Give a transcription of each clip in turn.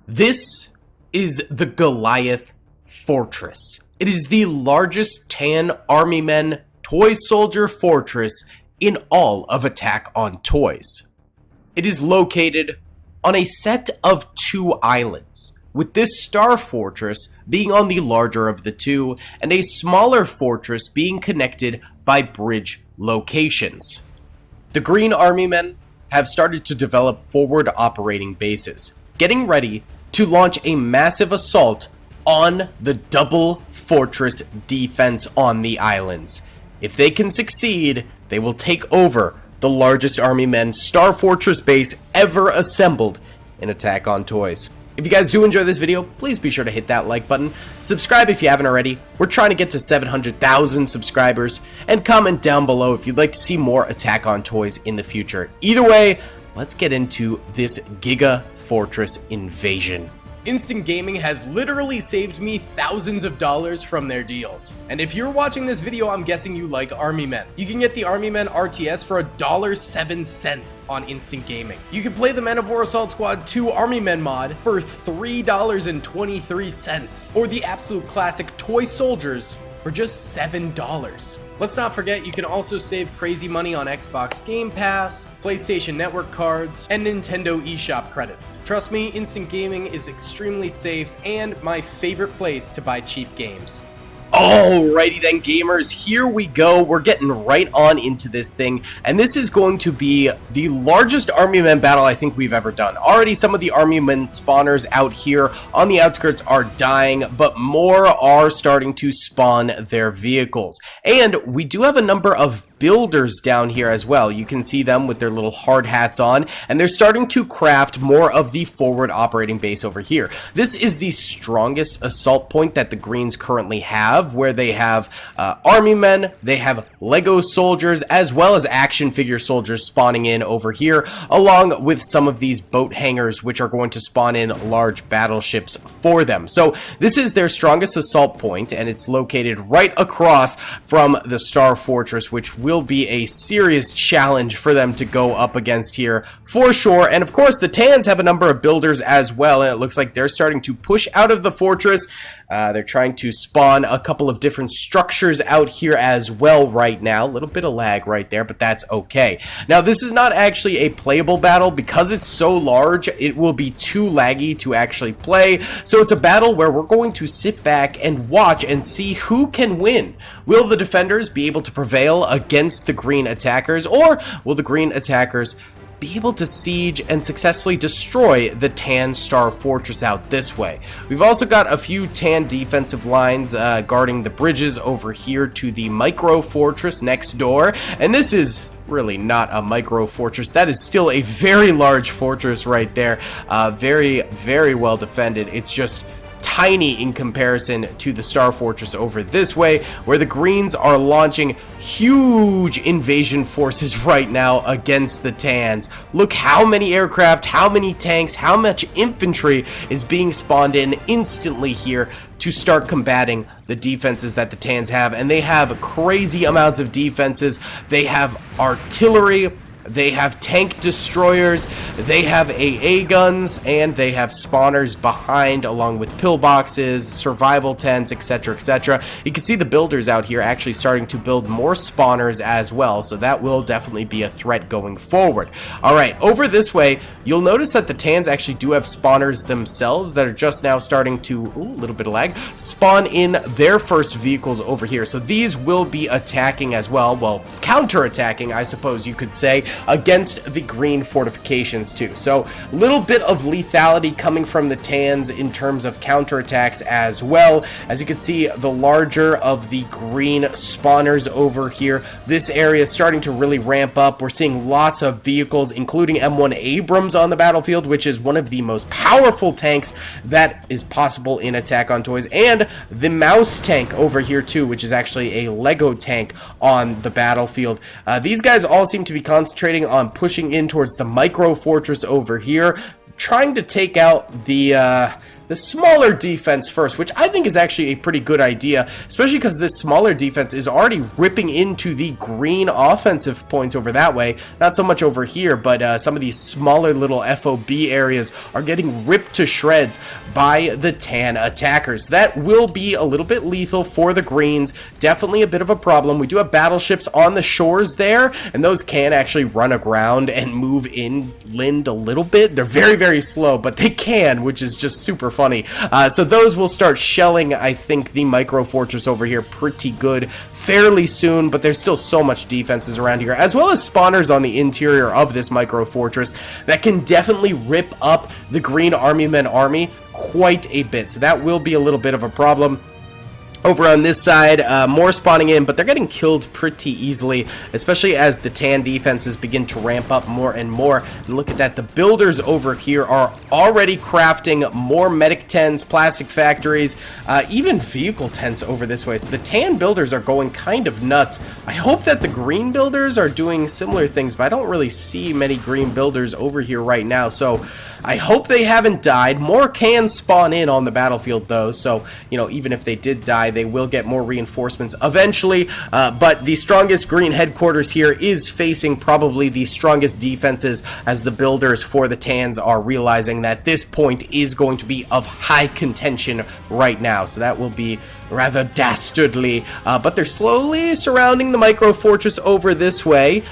This is the Goliath Fortress. It is the largest tan army men toy soldier fortress in all of Attack on Toys. It is located on a set of two islands, with this star fortress being on the larger of the two and a smaller fortress being connected by bridge locations. The Green Army men have started to develop forward operating bases, getting ready to launch a massive assault on the double fortress defense on the islands. If they can succeed, they will take over the largest army men star fortress base ever assembled in Attack on Toys. If you guys do enjoy this video, please be sure to hit that like button, subscribe if you haven't already. We're trying to get to 700,000 subscribers, and comment down below if you'd like to see more Attack on Toys in the future. Either way, let's get into this Giga Fortress invasion. Instant Gaming has literally saved me thousands of dollars from their deals. And if you're watching this video, I'm guessing you like Army Men. You can get the Army Men RTS for $1.07 on Instant Gaming. You can play the Men of War Assault Squad 2 Army Men mod for $3.23, or the absolute classic Toy Soldiers for just $7. Let's not forget, you can also save crazy money on Xbox Game Pass, PlayStation Network cards, and Nintendo eShop credits. Trust me, Instant Gaming is extremely safe and my favorite place to buy cheap games. Alrighty then, gamers, here we go. We're getting right on into this thing, and this is going to be the largest Army Men battle I think we've ever done. Already some of the Army Men spawners out here on the outskirts are dying, but more are starting to spawn their vehicles. And we do have a number of builders down here as well. You can see them with their little hard hats on, and they're starting to craft more of the forward operating base over here. This is the strongest assault point that the Greens currently have, where they have army men, they have Lego soldiers, as well as action figure soldiers spawning in over here, along with some of these boat hangars, which are going to spawn in large battleships for them. So this is their strongest assault point, and it's located right across from the Star Fortress, which will be a serious challenge for them to go up against here for sure. And of course, the Tans have a number of builders as well, and it looks like they're starting to push out of the fortress. They're trying to spawn a couple of different structures out here as well right now. A little bit of lag right there, but that's okay. Now, this is not actually a playable battle because it's so large. It will be too laggy to actually play. So it's a battle where we're going to sit back and watch and see who can win. Will the defenders be able to prevail against the green attackers, or will the green attackers be able to siege and successfully destroy the Tan Star Fortress out this way? We've also got a few Tan defensive lines guarding the bridges over here to the micro fortress next door, and this is really not a micro fortress. That is still a very large fortress right there. Very, very well defended. It's just tiny in comparison to the Star Fortress over this way, where the Greens are launching huge invasion forces right now against the Tans. Look how many aircraft, how many tanks, how much infantry is being spawned in instantly here to start combating the defenses that the Tans have. And they have crazy amounts of defenses. They have artillery, they have tank destroyers, they have AA guns, and they have spawners behind, along with pillboxes, survival tents, etc., etc. You can see the builders out here actually starting to build more spawners as well, so that will definitely be a threat going forward. Alright, over this way, you'll notice that the Tans actually do have spawners themselves that are just now starting to, a little bit of lag, spawn in their first vehicles over here. So these will be attacking as well, counter-attacking, I suppose you could say, against the green fortifications too. So a little bit of lethality coming from the Tans in terms of counterattacks as well. As you can see, the larger of the green spawners over here, this area is starting to really ramp up. We're seeing lots of vehicles, including M1 Abrams on the battlefield, which is one of the most powerful tanks that is possible in Attack on Toys, and the Mouse tank over here too, which is actually a Lego tank on the battlefield. These guys all seem to be concentrating on pushing in towards the micro fortress over here, trying to take out the the smaller defense first, which I think is actually a pretty good idea, especially because this smaller defense is already ripping into the green offensive points over that way. Not so much over here, but some of these smaller little FOB areas are getting ripped to shreds by the tan attackers. That will be a little bit lethal for the greens. Definitely a bit of a problem. We do have battleships on the shores there, and those can actually run aground and move inland a little bit. They're very, very slow, but they can, which is just super funny. So those will start shelling, I think, the micro fortress over here pretty good fairly soon, but there's still so much defenses around here, as well as spawners on the interior of this micro fortress that can definitely rip up the green army men army quite a bit. So that will be a little bit of a problem. Over on this side, more spawning in, but they're getting killed pretty easily, especially as the tan defenses begin to ramp up more and more. And look at that, the builders over here are already crafting more medic tents, plastic factories, even vehicle tents over this way. So the tan builders are going kind of nuts. I hope that the green builders are doing similar things, but I don't really see many green builders over here right now. So I hope they haven't died. More can spawn in on the battlefield though, so you know, even if they did die, they will get more reinforcements eventually. But the strongest green headquarters here is facing probably the strongest defenses, as the builders for the tans are realizing that this point is going to be of high contention right now. So that will be rather dastardly. But they're slowly surrounding the micro fortress over this way.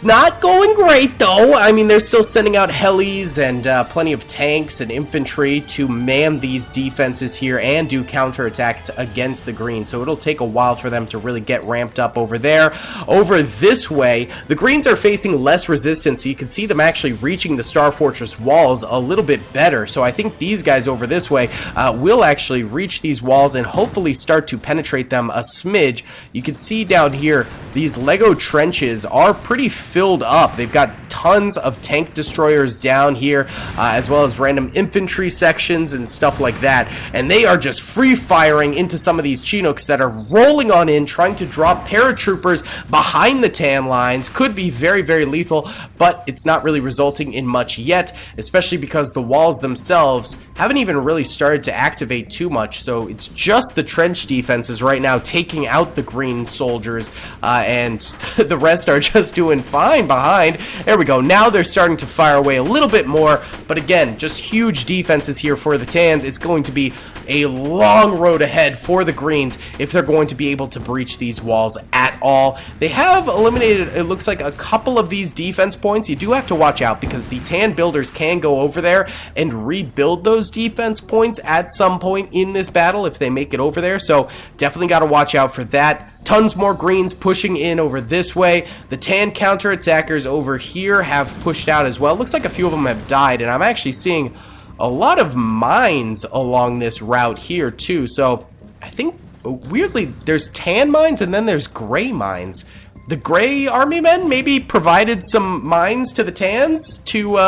Not going great though. I mean, they're still sending out helis and plenty of tanks and infantry to man these defenses here and do counterattacks against the greens. So it'll take a while for them to really get ramped up over there. Over this way, the greens are facing less resistance, so you can see them actually reaching the Star Fortress walls a little bit better. So I think these guys over this way will actually reach these walls and hopefully start to penetrate them a smidge. You can see down here, these Lego trenches are pretty filled up. They've got tons of tank destroyers down here, as well as random infantry sections and stuff like that. And they are just free firing into some of these Chinooks that are rolling on in, trying to drop paratroopers behind the tan lines. Could be very, very lethal, but it's not really resulting in much yet, especially because the walls themselves haven't even really started to activate too much. So it's just the trench defenses right now taking out the green soldiers, and the rest are just doing fine behind. There we go. Now they're starting to fire away a little bit more, but again, just huge defenses here for the tans. It's going to be a long road ahead for the greens if they're going to be able to breach these walls at all. They have eliminated, it looks like, a couple of these defense points. You do have to watch out because the tan builders can go over there and rebuild those defense points at some point in this battle if they make it over there. So definitely got to watch out for that. Tons more greens pushing in over this way. The tan counterattackers over here have pushed out as well. Looks like a few of them have died, and I'm actually seeing a lot of mines along this route here too. So I think weirdly there's tan mines and then there's gray mines. The gray army men maybe provided some mines to the tans to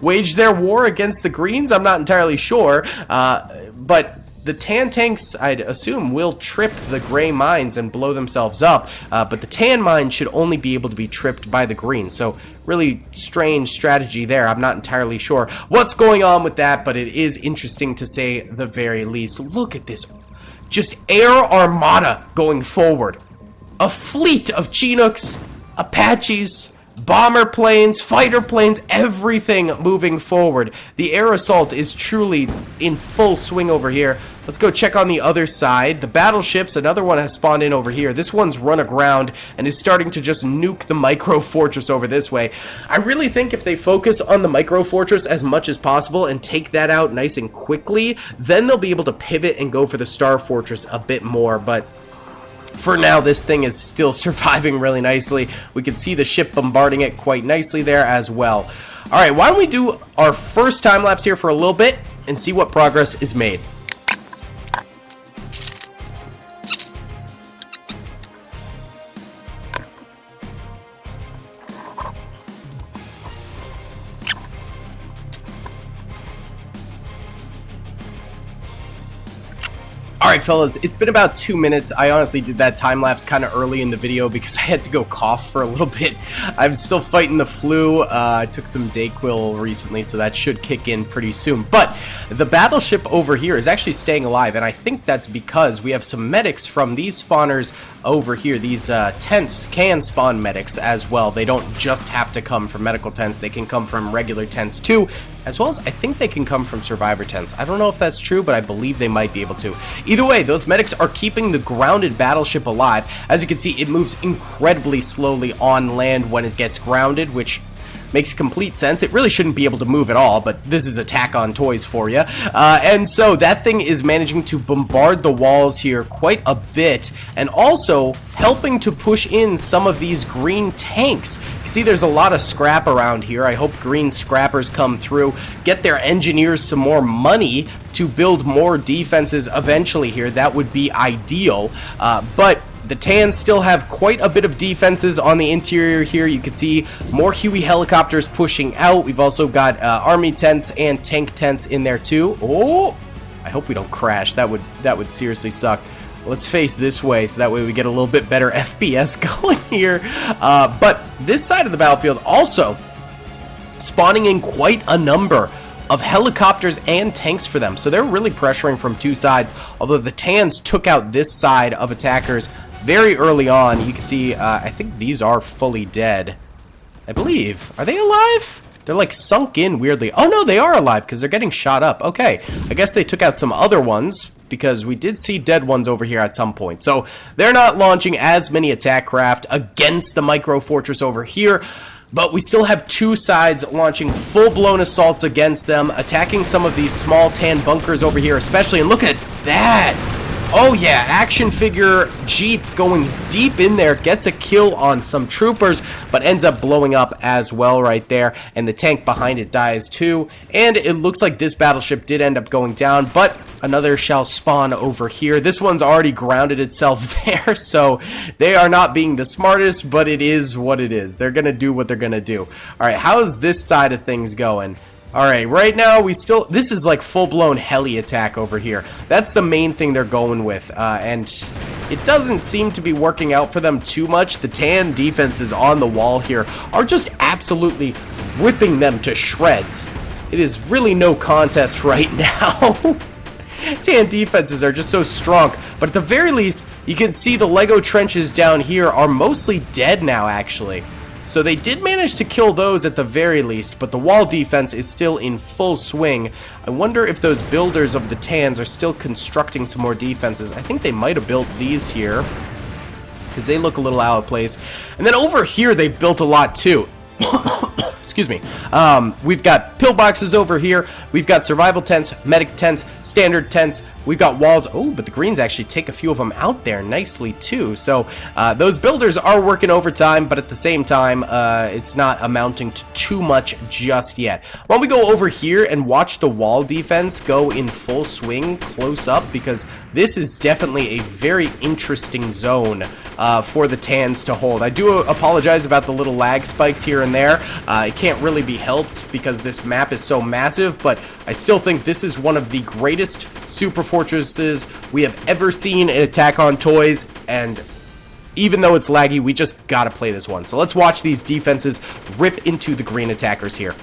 wage their war against the greens. I'm not entirely sure, but the tan tanks, I'd assume, will trip the gray mines and blow themselves up, but the tan mine should only be able to be tripped by the green. So really strange strategy there. I'm not entirely sure what's going on with that, but it is interesting to say the very least. Look at this, just air armada going forward. A fleet of Chinooks, Apaches, bomber planes, fighter planes, everything moving forward. The air assault is truly in full swing over here. Let's go check on the other side. The battleships, another one has spawned in over here. This one's run aground and is starting to just nuke the micro fortress over this way. I really think if they focus on the micro fortress as much as possible and take that out nice and quickly, then they'll be able to pivot and go for the Star Fortress a bit more. But for now, this thing is still surviving really nicely. We can see the ship bombarding it quite nicely there as well. All right, why don't we do our first time lapse here for a little bit and see what progress is made. Alright fellas, it's been about 2 minutes. I honestly did that time lapse kind of early in the video because I had to go cough for a little bit. I'm still fighting the flu. I took some Dayquil recently, so that should kick in pretty soon. But the battleship over here is actually staying alive, and I think that's because we have some medics from these spawners over here. These tents can spawn medics as well. They don't just have to come from medical tents. They can come from regular tents too, as well as I think they can come from survivor tents. I don't know if that's true, but I believe they might be able to. Either way, those medics are keeping the grounded battleship alive. As you can see, it moves incredibly slowly on land when it gets grounded, which makes complete sense. It really shouldn't be able to move at all, but this is Attack on Toys for you. And so that thing is managing to bombard the walls here quite a bit, and also helping to push in some of these green tanks. You can see there's a lot of scrap around here. I hope green scrappers come through, get their engineers some more money to build more defenses eventually here. That would be ideal, but the Tans still have quite a bit of defenses on the interior here. You can see more Huey helicopters pushing out. We've also got army tents and tank tents in there too. Oh, I hope we don't crash. That would seriously suck. Let's face this way so that way we get a little bit better FPS going here. But this side of the battlefield also spawning in quite a number of helicopters and tanks for them. So they're really pressuring from two sides, although the Tans took out this side of attackers very early on. You can see, I think these are fully dead. I believe. Are they alive? They're like sunk in weirdly. Oh no, they are alive because they're getting shot up. Okay, I guess they took out some other ones because we did see dead ones over here at some point. So they're not launching as many attack craft against the micro fortress over here. But we still have two sides launching full-blown assaults against them, attacking some of these small tan bunkers over here especially. And look at that! Oh yeah, action figure Jeep going deep in there, gets a kill on some troopers, but ends up blowing up as well right there. And the tank behind it dies too. And it looks like this battleship did end up going down, but another shall spawn over here. This one's already grounded itself there, so they are not being the smartest, but it is what it is. They're gonna do what they're gonna do. Alright, how's this side of things going? Alright, right now this is like full-blown heli attack over here. That's the main thing they're going with, and it doesn't seem to be working out for them too much. The Tan defenses on the wall here are just absolutely ripping them to shreds. It is really no contest right now. Tan defenses are just so strong, but at the very least, you can see the Lego trenches down here are mostly dead now, actually. So they did manage to kill those at the very least, but the wall defense is still in full swing. I wonder if those builders of the Tans are still constructing some more defenses. I think they might have built these here, because they look a little out of place. And then over here, they built a lot too. Excuse me. We've got pillboxes over here. We've got survival tents, medic tents, standard tents. We've got walls. Oh, but the greens actually take a few of them out there nicely too. So those builders are working overtime, but at the same time, it's not amounting to too much just yet. Why don't we go over here and watch the wall defense go in full swing close up, because this is definitely a very interesting zone for the Tans to hold. I do apologize about the little lag spikes here and there. It can't really be helped because this map is so massive, but I still think this is one of the greatest super fortresses we have ever seen in Attack on Toys, and even though it's laggy, we just gotta play this one. So let's watch these defenses rip into the green attackers here.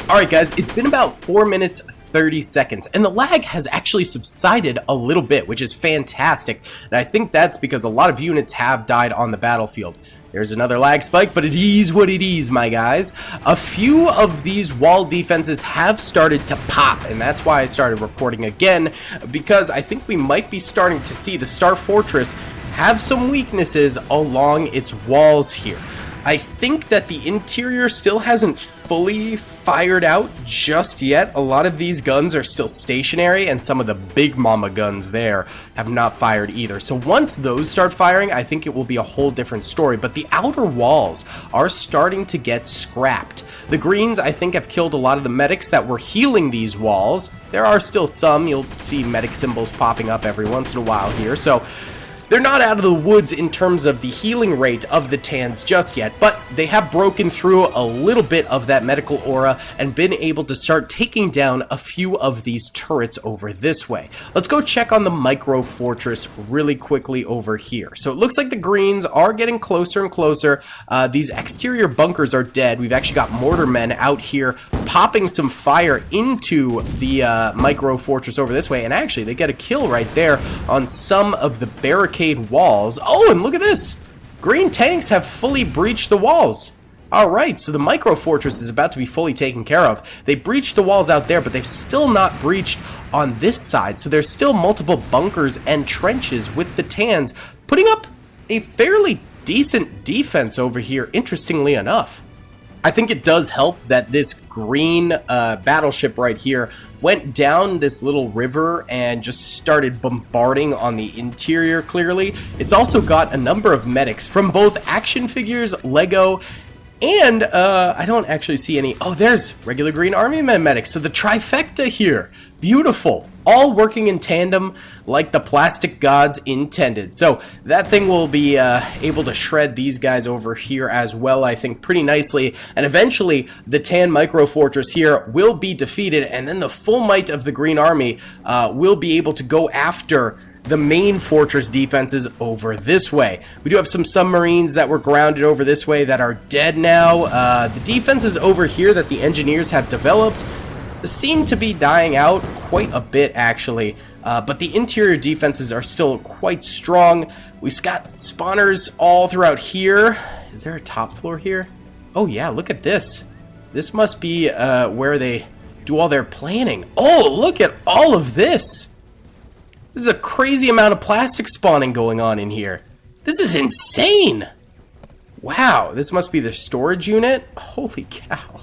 Alright guys, it's been about 4 minutes 30 seconds, and the lag has actually subsided a little bit, which is fantastic, and I think that's because a lot of units have died on the battlefield. There's another lag spike, but it is what it is, my guys. A few of these wall defenses have started to pop, and that's why I started recording again, because I think we might be starting to see the Star Fortress have some weaknesses along its walls here. I think that the interior still hasn't fully fired out just yet. A lot of these guns are still stationary, and some of the big mama guns there have not fired either. So once those start firing, I think it will be a whole different story. But the outer walls are starting to get scrapped. The greens, I think, have killed a lot of the medics that were healing these walls. There are still some. You'll see medic symbols popping up every once in a while here. So they're not out of the woods in terms of the healing rate of the Tans just yet, but they have broken through a little bit of that medical aura and been able to start taking down a few of these turrets over this way. Let's go check on the micro fortress really quickly over here. So it looks like the greens are getting closer and closer. These exterior bunkers are dead. We've actually got mortar men out here popping some fire into the micro fortress over this way, and actually they get a kill right there on some of the barricade walls. Oh, and look at this. Green tanks have fully breached the walls. Alright, so the micro fortress is about to be fully taken care of. They breached the walls out there, but they've still not breached on this side. So there's still multiple bunkers and trenches with the Tans putting up a fairly decent defense over here, interestingly enough. I think it does help that this green battleship right here went down this little river and just started bombarding on the interior clearly. It's also got a number of medics from both action figures, Lego, and I don't actually see any. Oh, there's regular Green Army Men medics. So the trifecta here. Beautiful. All working in tandem like the plastic gods intended. So that thing will be able to shred these guys over here as well, I think, pretty nicely. And eventually, the Tan Micro Fortress here will be defeated, and then the full might of the Green Army will be able to go after the main fortress defenses over this way. We do have some submarines that were grounded over this way that are dead now. The defenses over here that the engineers have developed seem to be dying out quite a bit, actually. But the interior defenses are still quite strong. We've got spawners all throughout here. Is there a top floor here? Oh yeah, look at this. This must be where they do all their planning. Oh, look at all of this. This is a crazy amount of plastic spawning going on in here. This is insane. Wow, this must be the storage unit. Holy cow.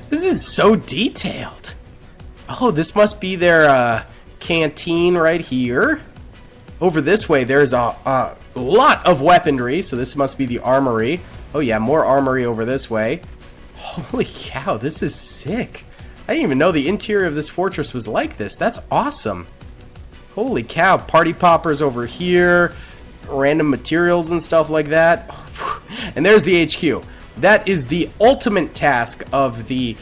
This is so detailed. Oh, this must be their canteen right here. Over this way, there's a lot of weaponry, so this must be the armory. Oh yeah, more armory over this way. Holy cow, this is sick. I didn't even know the interior of this fortress was like this. That's awesome. Holy cow, party poppers over here, random materials and stuff like that. And there's the HQ. That is the ultimate task of the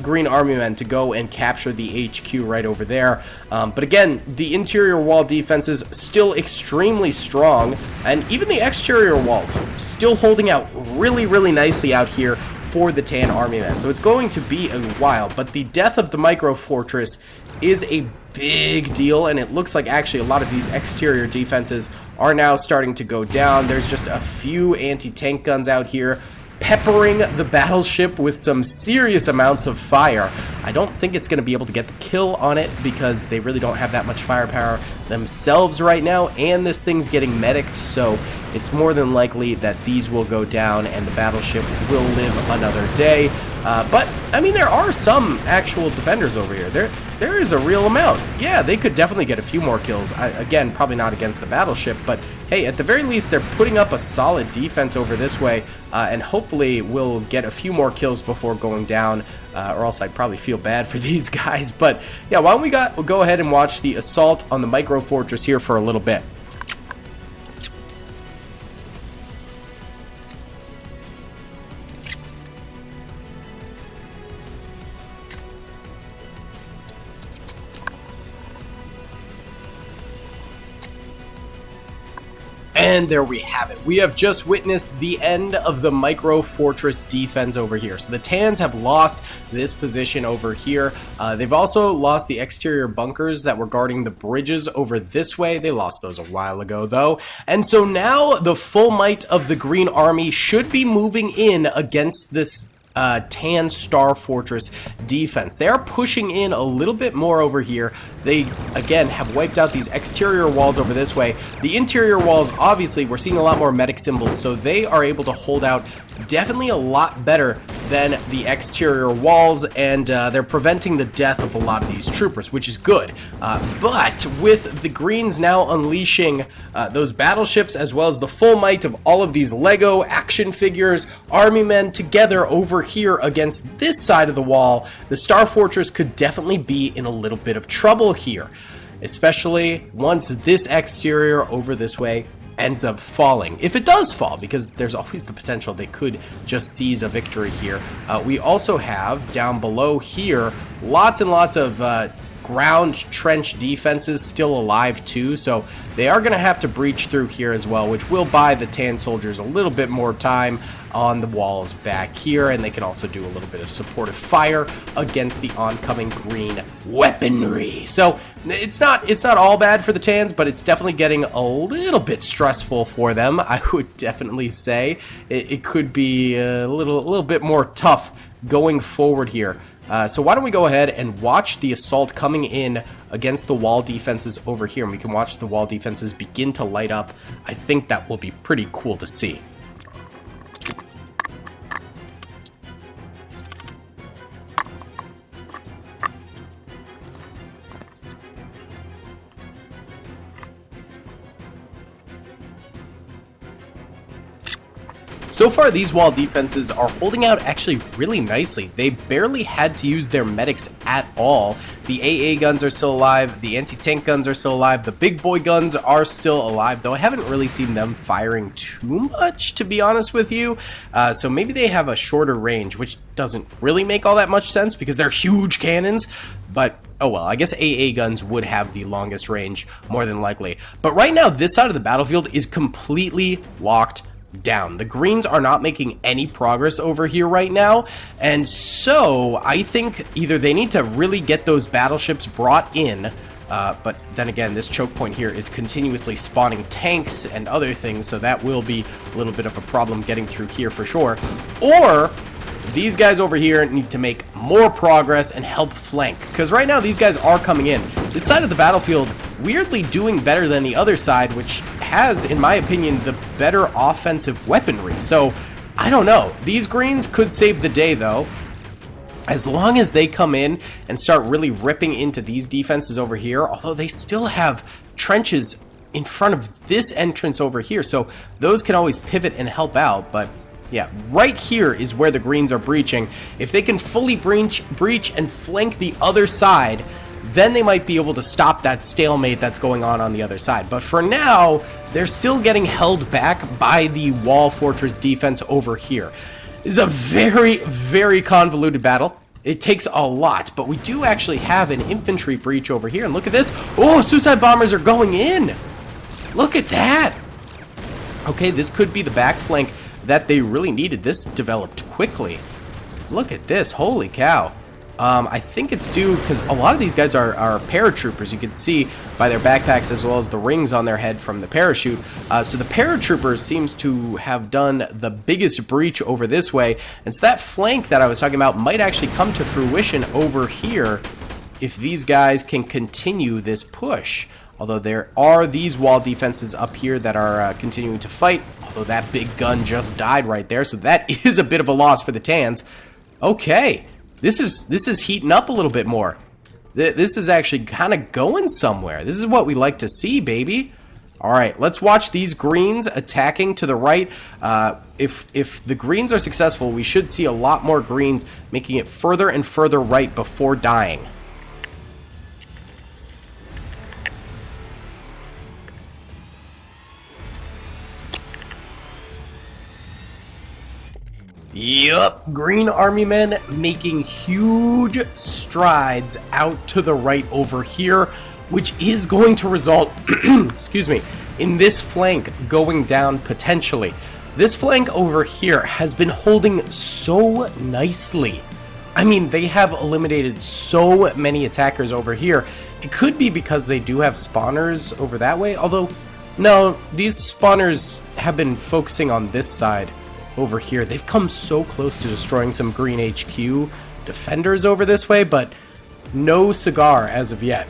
Green Army Men, to go and capture the HQ right over there. But again, the interior wall defenses still extremely strong, and even the exterior walls still holding out really, really nicely out here for the Tan Army Men. So it's going to be a while, but the death of the micro fortress is a big deal, and it looks like actually a lot of these exterior defenses are now starting to go down. There's just a few anti-tank guns out here peppering the battleship with some serious amounts of fire. I don't think it's going to be able to get the kill on it because they really don't have that much firepower themselves right now, and this thing's getting medicked, so it's more than likely that these will go down and the battleship will live another day. But, I mean, there are some actual defenders over here. There is a real amount. Yeah, they could definitely get a few more kills. Again, probably not against the battleship, but hey, at the very least, they're putting up a solid defense over this way, and hopefully we'll get a few more kills before going down, or else I'd probably feel bad for these guys. But yeah, why don't we'll go ahead and watch the assault on the micro fortress here for a little bit. And there we have it. We have just witnessed the end of the micro fortress defense over here. So the Tans have lost this position over here. They've also lost the exterior bunkers that were guarding the bridges over this way. They lost those a while ago though. And so now the full might of the Green Army should be moving in against this Tan Star Fortress defense. They are pushing in a little bit more over here. They, again, have wiped out these exterior walls over this way. The interior walls, obviously, we're seeing a lot more medic symbols, so they are able to hold out definitely a lot better than the exterior walls, and they're preventing the death of a lot of these troopers, which is good. But with the Greens now unleashing those battleships, as well as the full might of all of these Lego action figures, army men together over here against this side of the wall, the Star Fortress could definitely be in a little bit of trouble here, especially once this exterior over this way ends up falling. If it does fall, because there's always the potential they could just seize a victory here. We also have down below here lots and lots of ground trench defenses still alive too, so they are going to have to breach through here as well, which will buy the tan soldiers a little bit more time on the walls back here, and they can also do a little bit of supportive fire against the oncoming green weaponry. So it's not all bad for the tans, but it's definitely getting a little bit stressful for them. I would definitely say it could be a little bit more tough going forward here. So why don't we go ahead and watch the assault coming in against the wall defenses over here, and we can watch the wall defenses begin to light up. I think that will be pretty cool to see. So far, these wall defenses are holding out actually really nicely. They barely had to use their medics at all. The AA guns are still alive, the anti-tank guns are still alive, the big boy guns are still alive, though I haven't really seen them firing too much, to be honest with you. So maybe they have a shorter range, which doesn't really make all that much sense because they're huge cannons, but oh well, I guess AA guns would have the longest range, more than likely. But right now, this side of the battlefield is completely locked down. The Greens are not making any progress over here right now, and so I think either they need to really get those battleships brought in, but then again, this choke point here is continuously spawning tanks and other things, so that will be a little bit of a problem getting through here for sure, or these guys over here need to make more progress and help flank, because right now these guys are coming in. This side of the battlefield weirdly doing better than the other side, which has, in my opinion, the better offensive weaponry. So, I don't know. These Greens could save the day, though, as long as they come in and start really ripping into these defenses over here, although they still have trenches in front of this entrance over here, so those can always pivot and help out, but yeah, right here is where the Greens are breaching. If they can fully breach and flank the other side, then they might be able to stop that stalemate that's going on the other side. But for now, they're still getting held back by the wall fortress defense over here. This is a very, very convoluted battle. It takes a lot, but we do actually have an infantry breach over here. And look at this. Oh, suicide bombers are going in. Look at that. Okay, this could be the back flank that they really needed. This developed quickly. Look at this. Holy cow. I think it's due because a lot of these guys are paratroopers. You can see by their backpacks as well as the rings on their head from the parachute. So the paratroopers seems to have done the biggest breach over this way. And so that flank that I was talking about might actually come to fruition over here if these guys can continue this push. Although there are these wall defenses up here that are continuing to fight. Although that big gun just died right there. So that is a bit of a loss for the Tans. Okay. This is heating up a little bit more. This is actually kind of going somewhere. This is what we like to see, baby. All right, let's watch these Greens attacking to the right. If the Greens are successful, we should see a lot more Greens making it further and further right before dying. Yup, Green Army men making huge strides out to the right over here, which is going to result, excuse me, in this flank going down potentially. This flank over here has been holding so nicely. I mean, they have eliminated so many attackers over here. It could be because they do have spawners over that way, although, no, these spawners have been focusing on this side over here. They've come so close to destroying some Green HQ defenders over this way, but no cigar as of yet.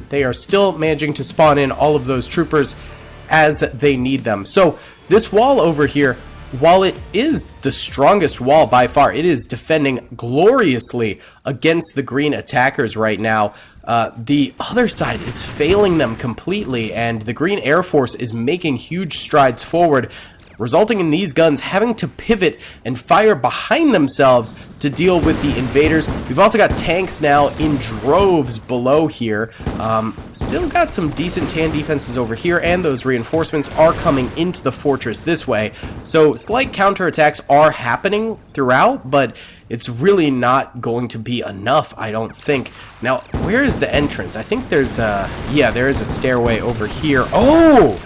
They are still managing to spawn in all of those troopers as they need them. So this wall over here while it is the strongest wall by far, it is defending gloriously against the green attackers right now. The other side is failing them completely, and the Green Air Force is making huge strides forward, resulting in these guns having to pivot and fire behind themselves to deal with the invaders. We've also got tanks now in droves below here. Still got some decent tan defenses over here, and those reinforcements are coming into the fortress this way. So slight counterattacks are happening throughout, but it's really not going to be enough, I don't think. Now, where is the entrance? I think there's yeah, there is a stairway over here. Oh!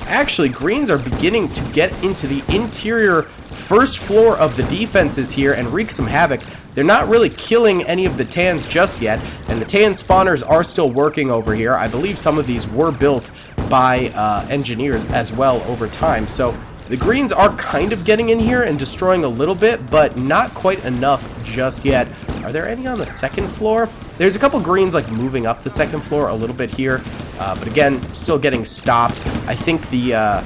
Actually, greens are beginning to get into the interior first floor of the defenses here and wreak some havoc. They're not really killing any of the tans just yet, and the tan spawners are still working over here. I believe some of these were built by engineers as well over time. So the greens are kind of getting in here and destroying a little bit, but not quite enough just yet. Are there any on the second floor? There's a couple greens like moving up the second floor a little bit here, but again, still getting stopped. I think the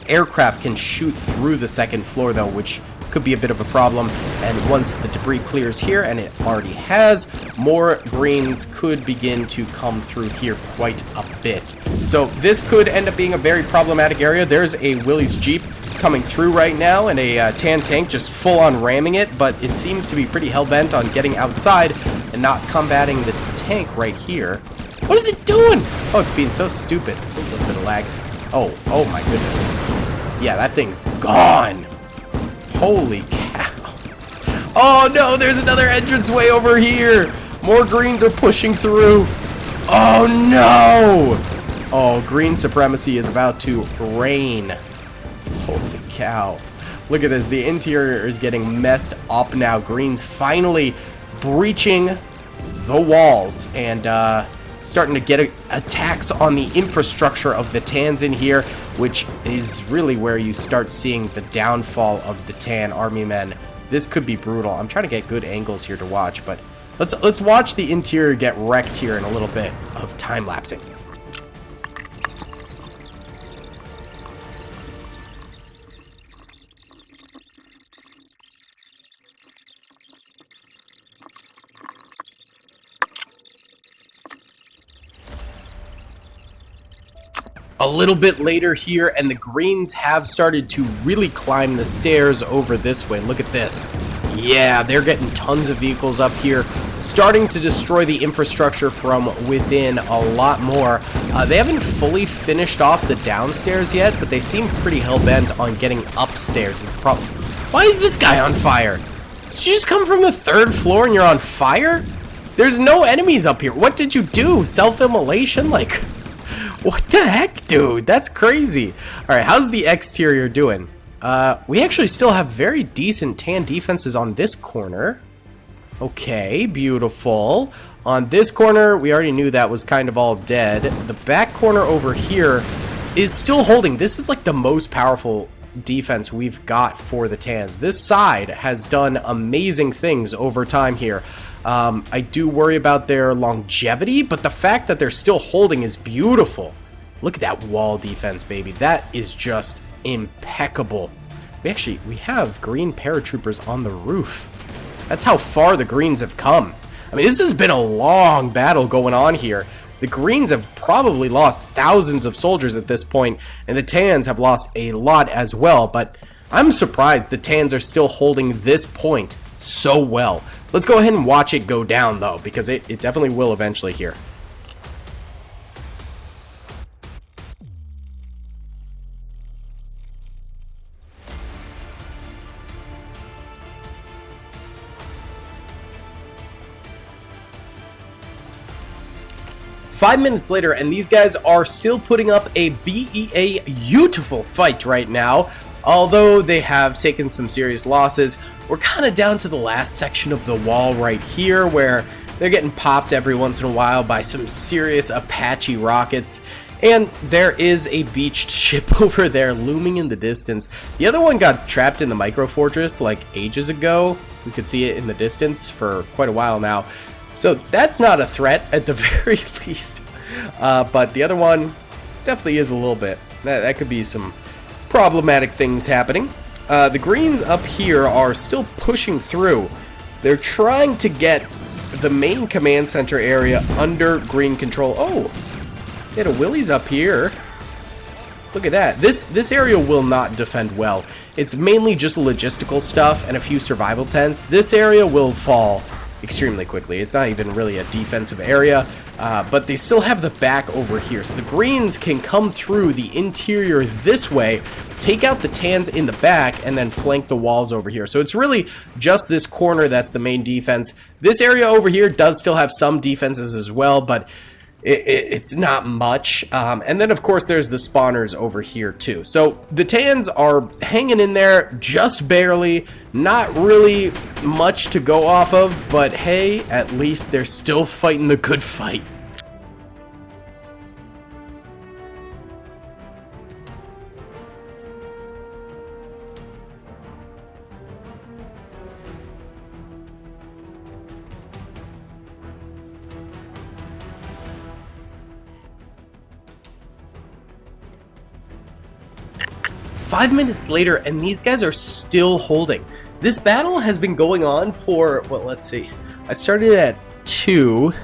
aircraft can shoot through the second floor though, which could be a bit of a problem. And once the debris clears here, and it already has, more greens could begin to come through here quite a bit. So this could end up being a very problematic area. There's a Willys Jeep coming through right now, and a tan tank just full on ramming it, but it seems to be pretty hell-bent on getting outside and not combating the tank right here. What is it doing? Oh, it's being so stupid. A little bit of lag. Oh my goodness. Yeah, that thing's gone. Holy cow. Oh no, there's another entranceway over here. More greens are pushing through. Oh no. Oh, green supremacy is about to reign. Holy cow. Look at this. The interior is getting messed up now. Greens finally breaching the walls and starting to get attacks on the infrastructure of the tans in here, which is really where you start seeing the downfall of the tan army men. This could be brutal. I'm trying to get good angles here to watch, but let's watch the interior get wrecked here in a little bit of time lapsing. A little bit later here, and the greens have started to really climb the stairs over this way. Look at this. Yeah, they're getting tons of vehicles up here, starting to destroy the infrastructure from within a lot more. They haven't fully finished off the downstairs yet, but they seem pretty hell-bent on getting upstairs is the problem. Why is this guy on fire? Did you just come from the third floor and you're on fire? There's no enemies up here. What did you do? Self-immolation? Like, what the heck, dude? That's crazy. All right, how's the exterior doing? We actually still have very decent tan defenses on this corner. Okay, beautiful. On this corner, we already knew that was kind of all dead. The back corner over here is still holding. This is like the most powerful defense we've got for the tans. This side has done amazing things over time here. I do worry about their longevity, but the fact that they're still holding is beautiful. Look at that wall defense, baby. That is just impeccable. We have green paratroopers on the roof. That's how far the greens have come. I mean, this has been a long battle going on here. The greens have probably lost thousands of soldiers at this point, and the tans have lost a lot as well, but I'm surprised the tans are still holding this point so well. Let's go ahead and watch it go down, though, because it definitely will eventually here. Five minutes later, and these guys are still putting up a beautiful fight right now. Although they have taken some serious losses, we're kind of down to the last section of the wall right here where they're getting popped every once in a while by some serious Apache rockets. And there is a beached ship over there looming in the distance. The other one got trapped in the micro fortress like ages ago. We could see it in the distance for quite a while now. So that's not a threat at the very least. But the other one definitely is a little bit. That could be some problematic things happening. The Greens up here are still pushing through. They're trying to get the main command center area under Green control. Oh, they had a Willys up here. Look at that. This area will not defend well. It's mainly just logistical stuff and a few survival tents. This area will fall extremely quickly. It's not even really a defensive area, but they still have the back over here. So the Greens can come through the interior this way, take out the Tans in the back, and then flank the walls over here. So it's really just this corner that's the main defense. This area over here does still have some defenses as well, but it's not much. And then, of course, there's the spawners over here, too. So the Tans are hanging in there just barely. Not really much to go off of, but hey, at least they're still fighting the good fight. 5 minutes later, and these guys are still holding. This battle has been going on for, well, let's see. I started at 2.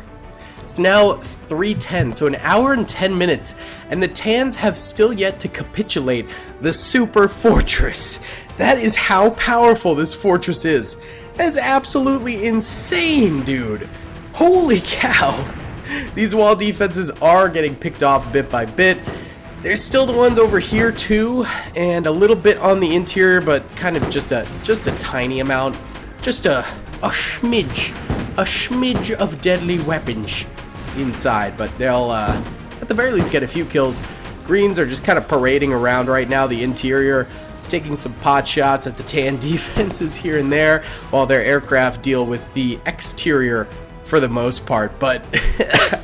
It's now 3:10, so an hour and 10 minutes, and the Tans have still yet to capitulate the super fortress. That is how powerful this fortress is. That is absolutely insane, dude. Holy cow. These wall defenses are getting picked off bit by bit. There's still the ones over here too, and a little bit on the interior, but kind of just a tiny amount. Just a smidge of deadly weapons inside, but they'll at the very least get a few kills. Greens are just kind of parading around right now the interior, taking some pot shots at the Tan defenses here and there, while their aircraft deal with the exterior for the most part. But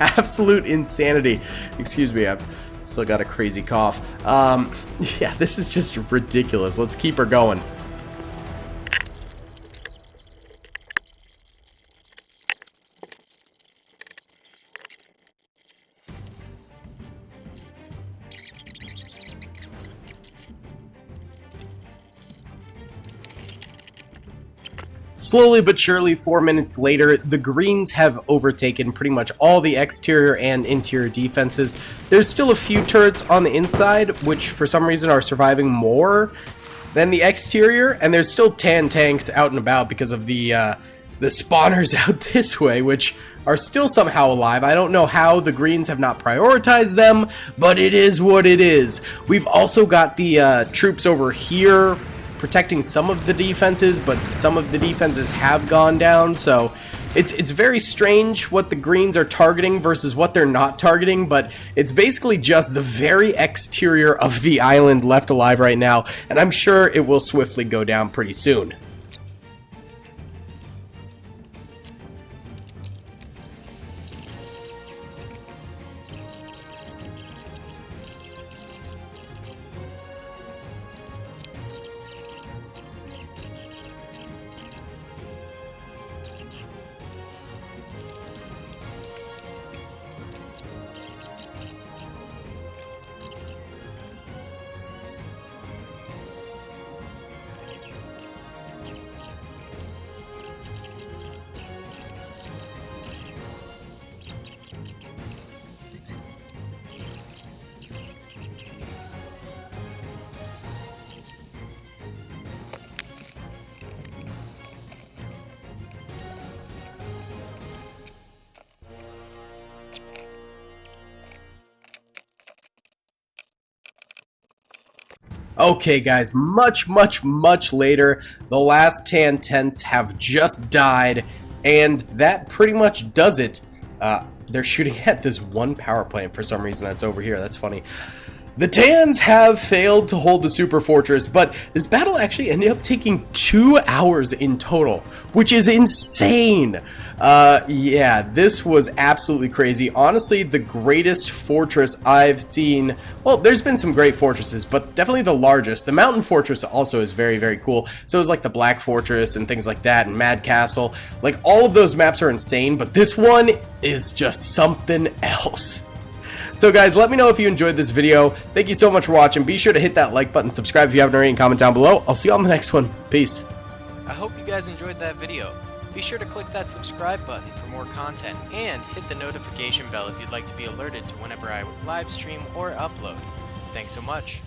absolute insanity. Excuse me, I've still got a crazy cough. Yeah, this is just ridiculous. Let's keep her going. Slowly but surely, 4 minutes later, the Greens have overtaken pretty much all the exterior and interior defenses. There's still a few turrets on the inside, which for some reason are surviving more than the exterior, and there's still Tan tanks out and about because of the spawners out this way, which are still somehow alive. I don't know how the Greens have not prioritized them, but it is what it is. We've also got the troops over here protecting some of the defenses, but some of the defenses have gone down, so it's very strange what the Greens are targeting versus what they're not targeting, but it's basically just the very exterior of the island left alive right now, and I'm sure it will swiftly go down pretty soon. Okay guys, much later, the last Tan tents have just died, and that pretty much does it. They're shooting at this one power plant for some reason that's over here. That's funny. The Tans have failed to hold the super fortress, but this battle actually ended up taking 2 hours in total, which is insane. Yeah, this was absolutely crazy. Honestly, the greatest fortress I've seen. Well, there's been some great fortresses, but definitely the largest. The Mountain Fortress also is very cool. So is like the Black Fortress and things like that, and Mad Castle. Like, all of those maps are insane, but this one is just something else. So guys, let me know if you enjoyed this video. Thank you so much for watching. Be sure to hit that like button, subscribe if you haven't already, and comment down below. I'll see you on the next one. Peace. I hope you guys enjoyed that video. Be sure to click that subscribe button for more content, and hit the notification bell if you'd like to be alerted to whenever I live stream or upload. Thanks so much.